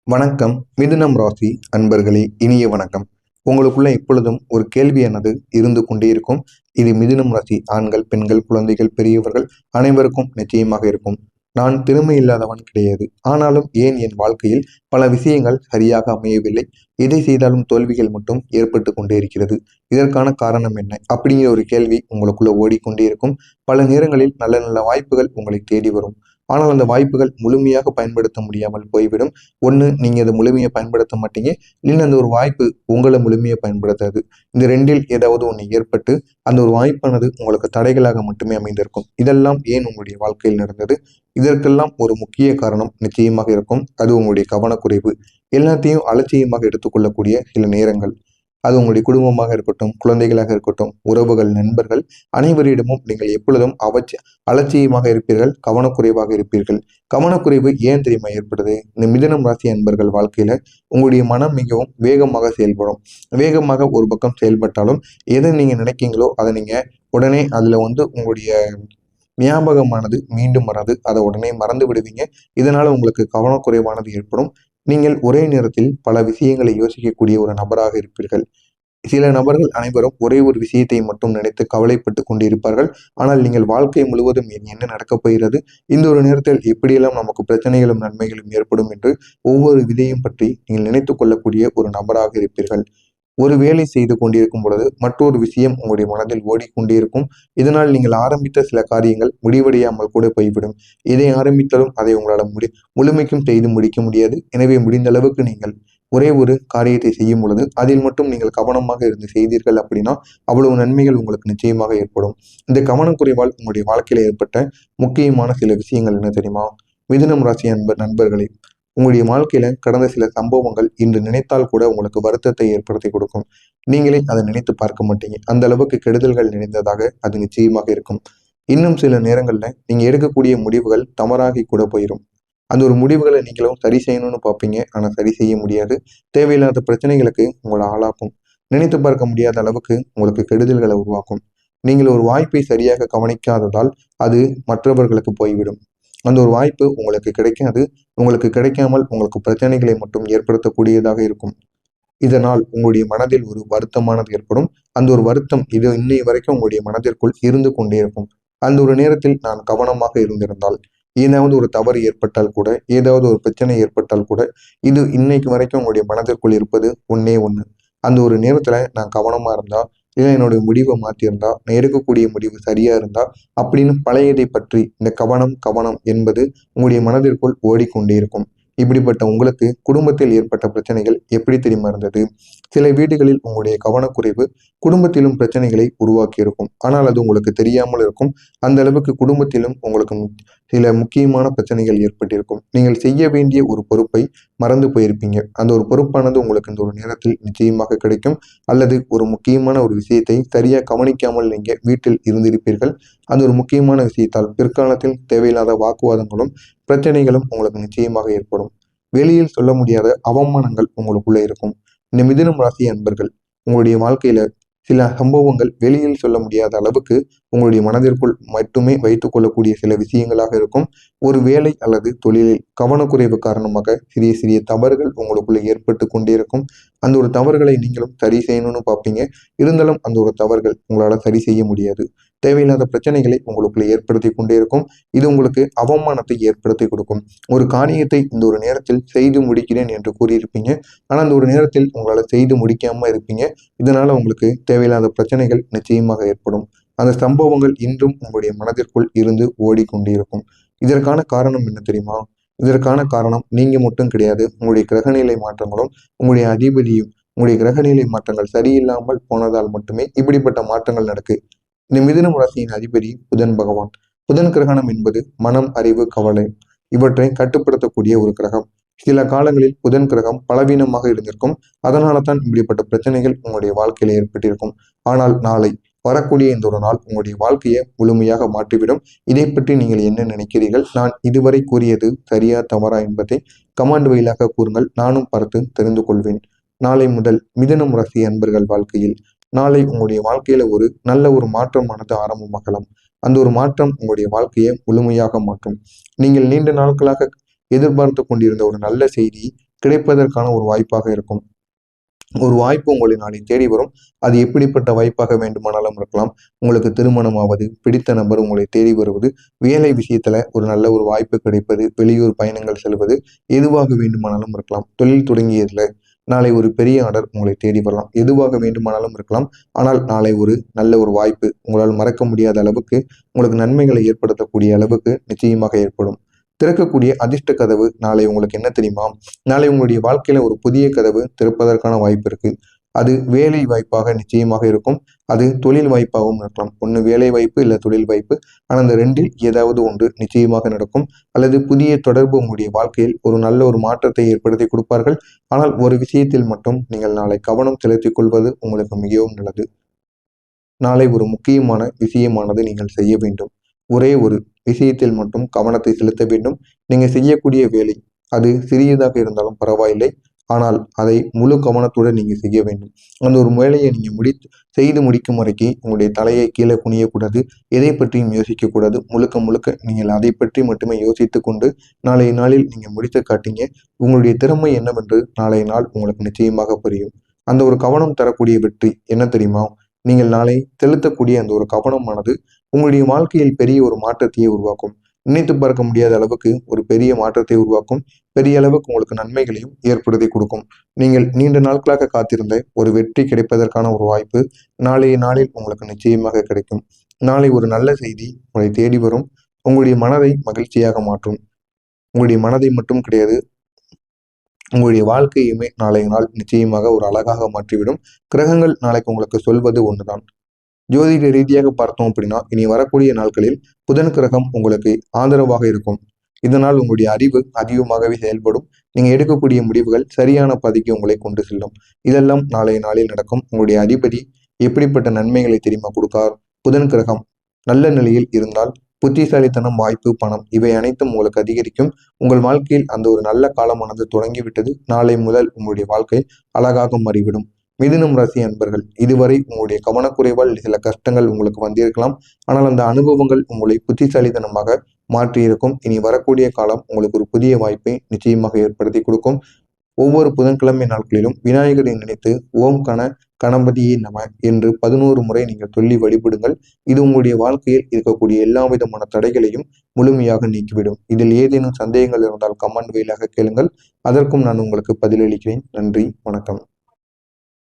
வணக்கம். மிதுனம் ராசி அன்பர்களே, இனிய வணக்கம். உங்களுக்குள்ள எப்பொழுதும் ஒரு கேள்வியானது இருந்து கொண்டே இருக்கும். இது மிதுனம் ராசி ஆண்கள், பெண்கள், குழந்தைகள், பெரியவர்கள் அனைவருக்கும் நிச்சயமாக இருக்கும். நான் திறமை இல்லாதவன் கிடையாது. ஆனாலும் ஏன் என் வாழ்க்கையில் பல விஷயங்கள் சரியாக அமையவில்லை? எதை செய்தாலும் தோல்விகள் மட்டும் ஏற்பட்டு கொண்டே இருக்கிறது. இதற்கான காரணம் என்ன? அப்படிங்கிற ஒரு கேள்வி உங்களுக்குள்ள ஓடிக்கொண்டே இருக்கும். பல நேரங்களில் நல்ல நல்ல வாய்ப்புகள் உங்களை தேடி வரும். ஆனால் அந்த வாய்ப்புகள் முழுமையாக பயன்படுத்த முடியாமல் போய்விடும். ஒன்று, நீங்கள் அதை முழுமையாக பயன்படுத்த மாட்டீங்க. இல்லைன்னா அந்த ஒரு வாய்ப்பு உங்களை முழுமையாக பயன்படுத்தாது. இந்த ரெண்டில் ஏதாவது ஒன்று ஏற்பட்டு அந்த ஒரு வாய்ப்பானது உங்களுக்கு தடைகளாக மட்டுமே அமைந்திருக்கும். இதெல்லாம் ஏன் உங்களுடைய வாழ்க்கையில் நடந்தது? இதற்கெல்லாம் ஒரு முக்கிய காரணம் நிச்சயமாக இருக்கும். அது உங்களுடைய கவனக்குறைவு. எல்லாத்தையும் அலட்சியமாக எடுத்துக்கொள்ளக்கூடிய சில நேரங்கள். அது உங்களுடைய குடும்பமாக இருக்கட்டும், குழந்தைகளாக இருக்கட்டும், உறவுகள், நண்பர்கள் அனைவரிடமும் நீங்கள் எப்பொழுதும் அலட்சியமாக இருப்பீர்கள், கவனக்குறைவாக இருப்பீர்கள். கவனக்குறைவு ஏன் தெரியுமா ஏற்படுது? இந்த மிதுனம் ராசி அன்பர்கள் வாழ்க்கையில உங்களுடைய மனம் மிகவும் வேகமாக செயல்படும். வேகமாக ஒரு பக்கம் செயல்பட்டாலும் எதை நீங்க நினைக்கீங்களோ அதை நீங்க உடனே அதுல உங்களுடைய ஞாபகமானது மீண்டும் வராது. அதை உடனே மறந்து விடுவீங்க. இதனால உங்களுக்கு கவனக்குறைவானது ஏற்படும். நீங்கள் ஒரே நேரத்தில் பல விஷயங்களை யோசிக்கக்கூடிய ஒரு நபராக இருப்பீர்கள். சில நபர்கள் அனைவரும் ஒரே ஒரு விஷயத்தை மட்டும் நினைத்து கவலைப்பட்டு கொண்டிருப்பார்கள். ஆனால் நீங்கள் வாழ்க்கை முழுவதும் என்ன நடக்கப் போகிறது, இந்த ஒரு நேரத்தில் எப்படியெல்லாம் நமக்கு பிரச்சனைகளும் நன்மைகளும் ஏற்படும் என்று ஒவ்வொரு விதையும் பற்றி நீங்கள் நினைத்து கொள்ளக்கூடிய ஒரு நபராக இருப்பீர்கள். ஒரு வேலை செய்து கொண்டிருக்கும் பொழுது மற்றொரு விஷயம் உங்களுடைய மனதில் ஓடிக்கொண்டே இருக்கும். இதனால் நீங்கள் ஆரம்பித்த சில காரியங்கள் முடிவடையாமல் கூட போய்விடும். எதை ஆரம்பித்தாலும் அதை உங்களால் முழுமைக்கும் செய்து முடிக்க முடியாது. எனவே முடிந்த அளவுக்கு நீங்கள் ஒரே ஒரு காரியத்தை செய்யும் பொழுது அதில் மட்டும் நீங்கள் கவனமாக இருந்து செய்தீர்கள் அப்படின்னா அவ்வளவு நன்மைகள் உங்களுக்கு நிச்சயமாக ஏற்படும். இந்த கவனக்குறைவால் உங்களுடைய வாழ்க்கையில ஏற்பட்ட முக்கியமான சில விஷயங்கள் என்ன தெரியுமா? மிதுனம் ராசி நண்பர்களே, உங்களுடைய வாழ்க்கையில கடந்த சில சம்பவங்கள் இன்று நினைத்தால் கூட உங்களுக்கு வருத்தத்தை ஏற்படுத்தி கொடுக்கும். நீங்களே அதை நினைத்து பார்க்க மாட்டீங்க. அந்த அளவுக்கு கெடுதல்கள் நிறைந்ததாக அது நிச்சயமாக இருக்கும். இன்னும் சில நேரங்கள்ல நீங்க எடுக்கக்கூடிய முடிவுகள் தவறாகி கூட போயிடும். அந்த ஒரு முடிவுகளை நீங்களும் சரி செய்யணும்னு பார்ப்பீங்க. ஆனா சரி செய்ய முடியாது. தேவையில்லாத பிரச்சனைகளுக்கு உங்களை ஆளாக்கும். நினைத்து பார்க்க முடியாத அளவுக்கு உங்களுக்கு கெடுதல்களை உருவாக்கும். நீங்கள் ஒரு வாய்ப்பை சரியாக கவனிக்காததால் அது மற்றவர்களுக்கு போய்விடும். அந்த ஒரு வாய்ப்பு உங்களுக்கு கிடைக்காது. உங்களுக்கு கிடைக்காமல் உங்களுக்கு பிரச்சனைகளை மட்டும் ஏற்படுத்தக்கூடியதாக இருக்கும். இதனால் உங்களுடைய மனதில் ஒரு வருத்தமானது ஏற்படும். அந்த ஒரு வருத்தம் இது இன்னை வரைக்கும் உங்களுடைய மனதிற்குள் இருந்து கொண்டே இருக்கும். அந்த ஒரு நேரத்தில் நான் கவனமாக இருந்திருந்தால், ஏதாவது ஒரு தவறு ஏற்பட்டால் கூட, ஏதாவது ஒரு பிரச்சனை ஏற்பட்டால் கூட, இது இன்னைக்கு வரைக்கும் உங்களுடைய மனதிற்குள் இருப்பது ஒன்னே ஒண்ணு. அந்த ஒரு நேரத்துல நான் கவனமா இருந்தா, இல்லை என்னுடைய முடிவை மாற்றியிருந்தா, நான் எடுக்கக்கூடிய முடிவு சரியா இருந்தா அப்படின்னு பழையதை பற்றி இந்த கவனம் கவனம் என்பது உங்களுடைய மனதிற்குள் ஓடிக்கொண்டே இருக்கும். இப்படிப்பட்ட உங்களுக்கு குடும்பத்தில் ஏற்பட்ட பிரச்சனைகள் எப்படி தெரியுமா இருந்தது? சில வீடுகளில் உங்களுடைய கவனக்குறைவு குடும்பத்திலும் பிரச்சனைகளை உருவாக்கி இருக்கும். ஆனால் அது உங்களுக்கு தெரியாமல் இருக்கும். அந்த அளவுக்கு குடும்பத்திலும் உங்களுக்கு சில முக்கியமான பிரச்சனைகள் ஏற்பட்டிருக்கும். நீங்கள் செய்ய வேண்டிய ஒரு பொறுப்பை மறந்து போயிருப்பீங்க. அந்த ஒரு பொறுப்பானது உங்களுக்கு இந்த ஒரு நேரத்தில் நிச்சயமாக கிடைக்கும். அல்லது ஒரு முக்கியமான ஒரு விஷயத்தை சரியா கவனிக்காமல் நீங்க வீட்டில் இருந்திருப்பீர்கள். அந்த ஒரு முக்கியமான விஷயத்தால் பிற்காலத்தில் தேவையில்லாத வாக்குவாதங்களும் பிரச்சனைகளும் உங்களுக்கு நிச்சயமாக ஏற்படும். வெளியில் சொல்ல முடியாத அவமானங்கள் உங்களுக்குள்ள இருக்கும். இந்த மிதுனம் ராசி அன்பர்கள் உங்களுடைய வாழ்க்கையில சில சம்பவங்கள் வெளியில் சொல்ல முடியாத அளவுக்கு உங்களுடைய மனதிற்குள் மட்டுமே வைத்துக் கொள்ளக்கூடிய சில விஷயங்களாக இருக்கும். ஒரு வேலை அல்லது தொழிலில் கவனக்குறைவு காரணமாக சிறிய சிறிய தவறுகள் உங்களுக்குள்ள ஏற்பட்டு கொண்டே இருக்கும். அந்த ஒரு தவறுகளை நீங்களும் சரி செய்யணும்னு பார்ப்பீங்க. இருந்தாலும் அந்த ஒரு தவறுகள் உங்களால சரி செய்ய முடியாது. தேவையில்லாத பிரச்சனைகளை உங்களுக்குள்ள ஏற்படுத்தி கொண்டே இருக்கும். இது உங்களுக்கு அவமானத்தை ஏற்படுத்தி கொடுக்கும். ஒரு காரியத்தை இந்த ஒரு நேரத்தில் செய்து முடிக்கிறேன் என்று கூறியிருப்பீங்க. ஆனா அந்த ஒரு நேரத்தில் உங்களால செய்து முடிக்காம இருப்பீங்க. இதனால உங்களுக்கு தேவையில்லாத பிரச்சனைகள் நிச்சயமாக ஏற்படும். அந்த சம்பவங்கள் இன்றும் உங்களுடைய மனதிற்குள் இருந்து ஓடிக்கொண்டிருக்கும். இதற்கான காரணம் என்ன தெரியுமா? இதற்கான காரணம் நீங்க மட்டும் கிடையாது. உங்களுடைய கிரகநிலை மாற்றங்களும் உங்களுடைய அதிபதியும் உங்களுடைய கிரகநிலை மாற்றங்கள் சரியில்லாமல் போனதால் மட்டுமே இப்படிப்பட்ட மாற்றங்கள் நடக்கு. இந்த மிதுனம் ராசியின் அதிபதி புதன் பகவான். புதன் கிரகணம் என்பது மனம், அறிவு, கவலை இவற்றை கட்டுப்படுத்தக்கூடிய ஒரு கிரகம். சில காலங்களில் புதன் கிரகம் பலவீனமாக இருந்திருக்கும். அதனால தான் இப்படிப்பட்ட பிரச்சனைகள் உங்களுடைய வாழ்க்கையில ஏற்பட்டிருக்கும். ஆனால் நாளை வரக்கூடிய இந்த ஒரு நாள் உங்களுடைய வாழ்க்கையை முழுமையாக மாற்றிவிடும். இதை பற்றி நீங்கள் என்ன நினைக்கிறீர்கள்? நான் இதுவரை கூறியது சரியா தவறா என்பதை கமெண்ட் வழியாக கூறுங்கள். நானும் பார்த்து தெரிந்து கொள்வேன். நாளை முதல் மிதுனம் ராசி அன்பர்கள் வாழ்க்கையில் நாளை உங்களுடைய வாழ்க்கையில ஒரு நல்ல ஒரு மாற்றமானது ஆரம்பமாகலாம். அந்த ஒரு மாற்றம் உங்களுடைய வாழ்க்கையை முழுமையாக மாற்றும். நீங்கள் நீண்ட நாட்களாக எதிர்பார்த்து கொண்டிருந்த ஒரு நல்ல செய்தி கிடைப்பதற்கான ஒரு வாய்ப்பாக இருக்கும். ஒரு வாய்ப்பு உங்களை நாளை தேடி வரும். அது எப்படிப்பட்ட வாய்ப்பாக வேண்டுமானாலும் இருக்கலாம். உங்களுக்கு திருமணமாவது, பிடித்த நபர் உங்களை தேடி வருவது, வேலை விஷயத்துல ஒரு நல்ல ஒரு வாய்ப்பு கிடைப்பது, வெளியூர் பயணங்கள் செல்வது, எதுவாக வேண்டுமானாலும் இருக்கலாம். தொழில் தொடங்கியதுல நாளை ஒரு பெரிய ஆர்டர் உங்களை தேடி வரலாம். எதுவாக வேண்டுமானாலும் இருக்கலாம். ஆனால் நாளை ஒரு நல்ல ஒரு வாய்ப்பு உங்களால் மறக்க முடியாத அளவுக்கு உங்களுக்கு நன்மைகளை ஏற்படுத்தக்கூடிய அளவுக்கு நிச்சயமாக ஏற்படும். திறக்கக்கூடிய அதிர்ஷ்ட கதவு நாளை உங்களுக்கு என்ன தெரியுமா? நாளை உங்களுடைய வாழ்க்கையில ஒரு புதிய கதவு திறப்பதற்கான வாய்ப்பு இருக்கு. அது வேலை வாய்ப்பாக நிச்சயமாக இருக்கும். அது தொழில் வாய்ப்பாகவும் இருக்கலாம். ஒன்று வேலை வாய்ப்பு, இல்லை தொழில் வாய்ப்பு. ஆனால் அந்த ரெண்டில் ஏதாவது ஒன்று நிச்சயமாக நடக்கும். அல்லது புதிய தொடர்பு உங்களுடைய வாழ்க்கையில் ஒரு நல்ல ஒரு மாற்றத்தை ஏற்படுத்தி கொடுப்பார்கள். ஆனால் ஒரு விஷயத்தில் மட்டும் நீங்கள் நாளை கவனம் செலுத்திக் கொள்வது உங்களுக்கு மிகவும் நல்லது. நாளை ஒரு முக்கியமான விஷயமானது நீங்கள் செய்ய வேண்டும். ஒரே ஒரு விஷயத்தில் மட்டும் கவனத்தை செலுத்த வேண்டும். நீங்க செய்யக்கூடிய வேலை அது சிறியதாக இருந்தாலும் பரவாயில்லை. ஆனால் அதை முழு கவனத்துடன் நீங்க செய்ய வேண்டும். அந்த ஒரு வேலையை நீங்க செய்து முடிக்கும் வரைக்கும் உங்களுடைய தலையை கீழே குனியக்கூடாது. எதை பற்றியும் யோசிக்கக்கூடாது. முழுக்க முழுக்க நீங்கள் அதை பற்றி மட்டுமே யோசித்து கொண்டு நாளைய நாளில் நீங்க முடித்து காட்டீங்க. உங்களுடைய திறமை என்னவென்று நாளைய நாள் உங்களுக்கு நிச்சயமாக புரியும். அந்த ஒரு கவனம் தரக்கூடிய வெற்றி என்ன தெரியுமா? நீங்கள் நாளை செலுத்தக்கூடிய அந்த ஒரு கவனமானது உங்களுடைய வாழ்க்கையில் பெரிய ஒரு மாற்றத்தையே உருவாக்கும். நினைத்து பார்க்க முடியாத அளவுக்கு ஒரு பெரிய மாற்றத்தை உருவாக்கும். பெரிய அளவுக்கு உங்களுக்கு நன்மைகளையும் ஏற்படுத்தி கொடுக்கும். நீங்கள் நீண்ட நாட்களாக காத்திருந்த ஒரு வெற்றி கிடைப்பதற்கான ஒரு வாய்ப்பு நாளைய நாளில் உங்களுக்கு நிச்சயமாக கிடைக்கும். நாளை ஒரு நல்ல செய்தி உங்களை தேடி வரும். உங்களுடைய மனதை மகிழ்ச்சியாக மாற்றும். உங்களுடைய மனதை மட்டும் கிடையாது, உங்களுடைய வாழ்க்கையுமே நாளைய நாள் நிச்சயமாக ஒரு அழகாக மாற்றிவிடும். கிரகங்கள் நாளைக்கு உங்களுக்கு சொல்வது ஒன்றுதான். ஜோதிட ரீதியாக பார்த்தோம் அப்படின்னா இனி வரக்கூடிய நாட்களில் புதன் கிரகம் உங்களுக்கு ஆதரவாக இருக்கும். இதனால் உங்களுடைய அறிவு அதிகமாகவே செயல்படும். நீங்க எடுக்கக்கூடிய முடிவுகள் சரியான பாதைக்கு உங்களை கொண்டு செல்லும். இதெல்லாம் நாளைய நாளில் நடக்கும். உங்களுடைய அதிபதி எப்படிப்பட்ட நன்மைகளை தெரியுமா கொடுக்கார்? புதன் கிரகம் நல்ல நிலையில் இருந்தால் புத்திசாலித்தனம், வாய்ப்பு, பணம் இவை அனைத்தும் உங்களுக்கு அதிகரிக்கும். உங்கள் வாழ்க்கையில் அந்த ஒரு நல்ல காலமானது தொடங்கிவிட்டது. நாளை முதல் உங்களுடைய வாழ்க்கை அழகாக மாறிவிடும். மிதுனம் ராசி அன்பர்கள், இதுவரை உங்களுடைய கவனக்குறைவால் சில கஷ்டங்கள் உங்களுக்கு வந்திருக்கலாம். ஆனால் அந்த அனுபவங்கள் உங்களை புத்திசாலித்தனமாக மாற்றியிருக்கும். இனி வரக்கூடிய காலம் உங்களுக்கு ஒரு புதிய வாய்ப்பை நிச்சயமாக ஏற்படுத்தி கொடுக்கும். ஒவ்வொரு புதன்கிழமை நாட்களிலும் விநாயகரை நினைத்து ஓம் கணபதியே நம என்று 11 முறை நீங்கள் சொல்லி வழிபடுங்கள். இது உங்களுடைய வாழ்க்கையில் இருக்கக்கூடிய எல்லா விதமான தடைகளையும் முழுமையாக நீக்கிவிடும். இதில் ஏதேனும் சந்தேகங்கள் இருந்தால் கமெண்ட் வாயிலாக கேளுங்கள். அதற்கும் நான் உங்களுக்கு பதிலளிக்கிறேன். நன்றி, வணக்கம்.